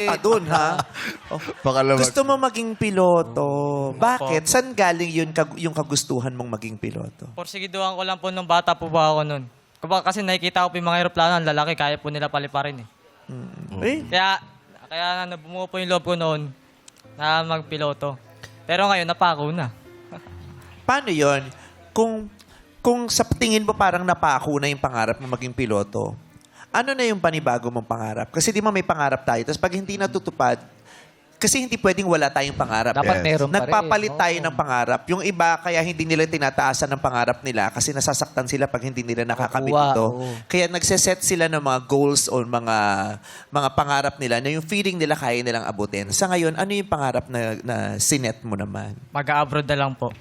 Doon, ha? Oh, Pakalawag. gusto mo maging piloto. Bakit? Saan galing yun, yung kagustuhan mong maging piloto? Porsigiduhan ko lang po nung bata po ba ako nun. Kasi nakikita ko po yung mga aeroplano, ang lalaki, kaya po nila paliparin eh. Eh, Kaya bumuo po yung loob ko noon na magpiloto. Pero ngayon, napako na. paano yun? Kung sa tingin mo parang napako na yung pangarap mo maging piloto, ano na yung panibago mong pangarap? Kasi di ba may pangarap tayo, tapos pag hindi natutupad, kasi hindi pwedeng wala tayong pangarap. Dapat meron pa rin. Nagpapalit tayo ng pangarap. Yung iba, kaya hindi nila tinataasan ng pangarap nila kasi nasasaktan sila pag hindi nila nakakabit Nakukuha, ito. oo. Kaya nagseset sila ng mga goals o mga pangarap nila na yung feeling nila kaya nilang abutin. Sa ngayon, ano yung pangarap na sinet mo naman? Mag-abroad na lang po.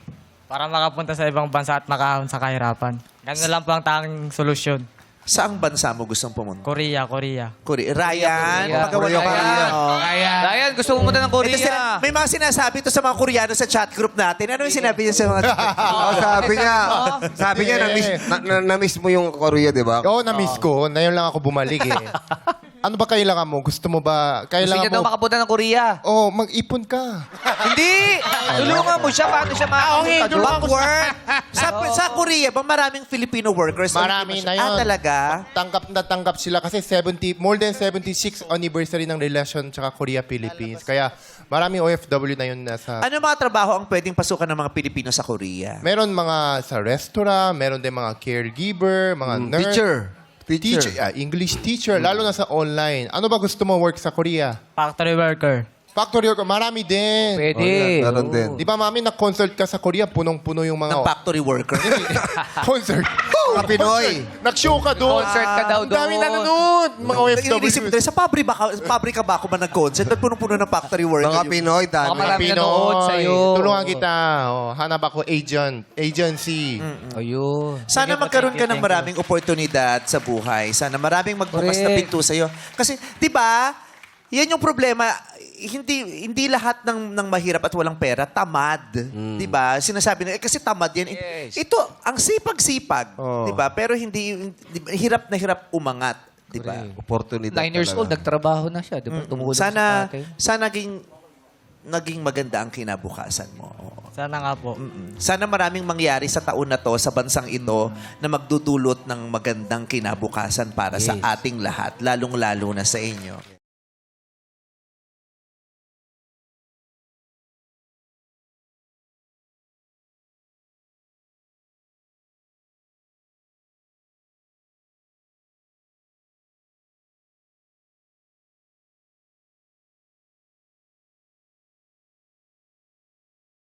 Para makapunta sa ibang bansa at makahon sa kahirapan. Ganun na lang po ang tanging solusyon. Saang bansa mo gustong pumunta? Korea. Ryan, Korea. magawa Korea. Ryan, gusto mo pumunta ng Korea. may mga sinasabi to sa mga Koreano sa chat group natin. Ano yung sinabi niya sa mga Sabi niya, na-miss mo yung Korea, di ba? Oo, na-miss ko. Ngayon lang ako bumalik eh. Ano ba kailangan mo? Gusto mo ba? Gusto Kailangan niya daw mo... makapunta ng Korea. Oo, mag-ipon ka. Hindi! Tulungan mo siya. Paano siya makapunta doon? Mag-work. Sa Korea, ba maraming Filipino workers? Marami na yun. Talaga? Tanggap na tanggap sila kasi more than 76 anniversary ng relasyon tsaka Korea-Philippines. Kaya maraming OFW na yun nasa... Ano mga trabaho ang pwedeng pasukan ng mga Pilipino sa Korea? Meron mga sa restaurant, meron din mga caregiver, mga nurse. Teacher. English teacher, lalo na sa online. Ano ba gusto mo work sa Korea? Factory worker. Factory worker, marami din. Pwede. Meron din. Di ba, mami, na-concert ka sa Korea, punong-puno yung mga... Ng factory worker? concert. Mga Pinoy. Nag-show ka doon. Concert ka daw Ang dami doon. nanonood. Mga Inisip OFW. ko, sa pabrika ba ako ba nag-concert? Ba't punong-puno ng factory worker? Mga Pinoy, Baka dami. marami nanonood sa'yo. Tulungan kita. Oh, hanap ako agency. Ayun. Sana Sige, magkaroon ka thank ng you. maraming oportunidad sa buhay. Sana maraming magbukas na Correct. pinto sa'yo. Kasi, di ba, yan yung problema. Hindi lahat ng mahirap at walang pera, tamad. Di ba? Sinasabi na, kasi tamad yan. Yes. Ito, ang sipag-sipag. Oh. Di ba? Pero hirap na hirap umangat. Di ba? Oportunidad 9 years talaga. old, nagtrabaho na siya. Di ba? Tumulong Sana, sa tatay. sana naging maganda ang kinabukasan mo. Sana nga po. Sana maraming mangyari sa taon na to, sa bansang ito, na magdudulot ng magandang kinabukasan para sa ating lahat, lalong-lalo na sa inyo.